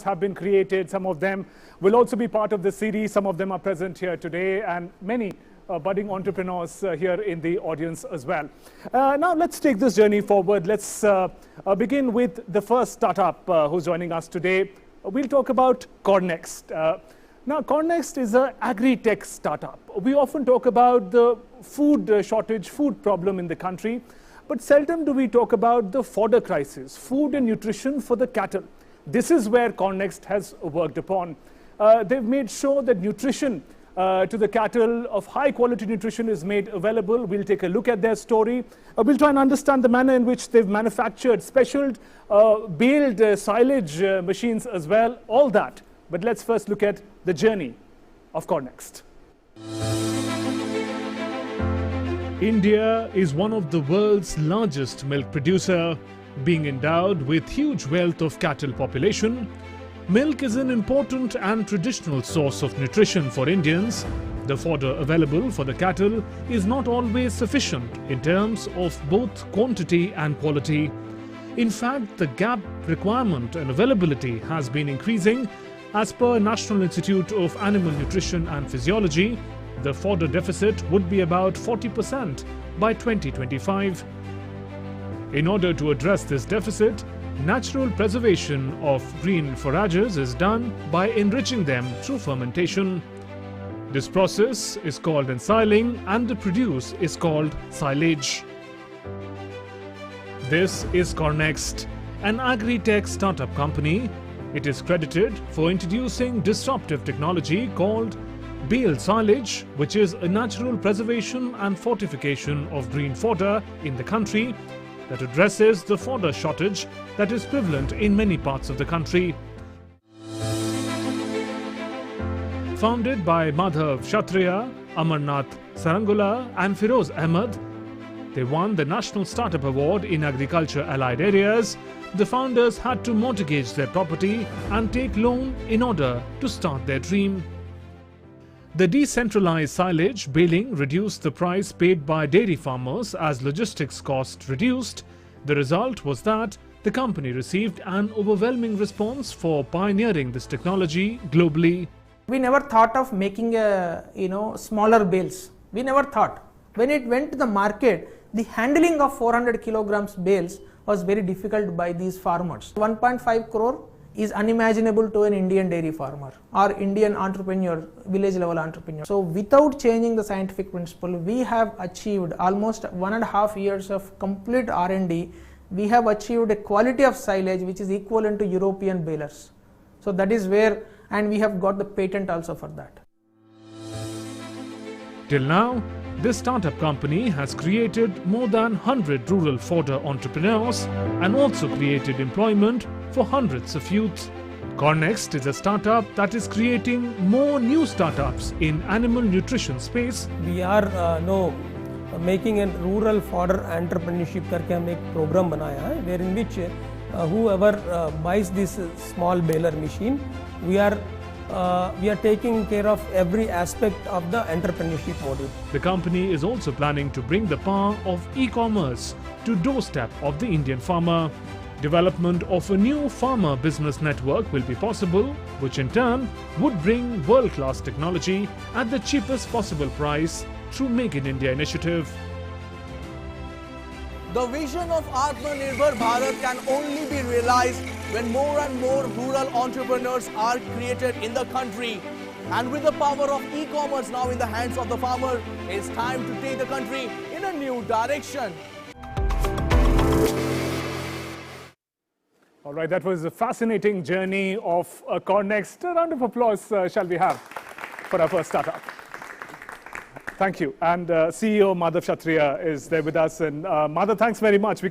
have been created. Some of them will also be part of the series. Some of them are present here today, and many budding entrepreneurs here in the audience as well. Now let's take this journey forward. Let's begin with the first startup who's joining us today. We'll talk about Cornext. Now, Cornext is an agri-tech startup. We often talk about the food shortage, food problem in the country, but seldom do we talk about the fodder crisis, food and nutrition for the cattle. This is where Cornext has worked upon. They've made sure that nutrition to the cattle of high quality nutrition is made available. We'll take a look at their story. We'll try and understand the manner in which they've manufactured special baled silage machines as well, all that. But let's first look at the journey of Cornext. India is one of the world's largest milk producer. Being endowed with huge wealth of cattle population, milk is an important and traditional source of nutrition for Indians. The fodder available for the cattle is not always sufficient in terms of both quantity and quality. In fact, the gap requirement and availability has been increasing. As per National Institute of Animal Nutrition and Physiology, the fodder deficit would be about 40% by 2025. In order to address this deficit, natural preservation of green forages is done by enriching them through fermentation. This process is called ensiling and the produce is called silage. This is Cornext, an agri-tech startup company. It is credited for introducing disruptive technology called baled silage, which is a natural preservation and fortification of green fodder in the country that addresses the fodder shortage that is prevalent in many parts of the country. Founded by Madhav Kshatriya, Amarnath Sarangula and Firoz Ahmed, they won the National Startup Award in Agriculture Allied Areas. The founders had to mortgage their property and take loan in order to start their dream. The decentralized silage baling reduced the price paid by dairy farmers as logistics costs reduced. The result was that the company received an overwhelming response for pioneering this technology globally. We never thought of making smaller bales. We never thought. When it went to the market, the handling of 400 kilograms bales was very difficult by these farmers. 1.5 crore is unimaginable to an Indian dairy farmer or Indian entrepreneur, village level entrepreneur. So without changing the scientific principle, we have achieved almost 1.5 years of complete R&D. We have achieved a quality of silage which is equivalent to European balers. So that is where, and we have got the patent also for that. Till now, this startup company has created more than 100 rural fodder entrepreneurs and also created employment for hundreds of youth. Cornext is a startup that is creating more new startups in animal nutrition space. We are making a rural fodder entrepreneurship करके हम एक program बनाया है, wherein which whoever buys this small baler machine, we are taking care of every aspect of the entrepreneurship model. The company is also planning to bring the power of e-commerce to doorstep of the Indian farmer. Development of a new farmer business network will be possible, which in turn would bring world-class technology at the cheapest possible price through Make in India initiative. The vision of Atmanirbhar Bharat can only be realized when more and more rural entrepreneurs are created in the country. And with the power of e-commerce now in the hands of the farmer, it's time to take the country in a new direction. All right, that was a fascinating journey of Cornext. A round of applause shall we have for our first startup. Thank you. And CEO Madhav Kshatriya is there with us. And Madhav, thanks very much.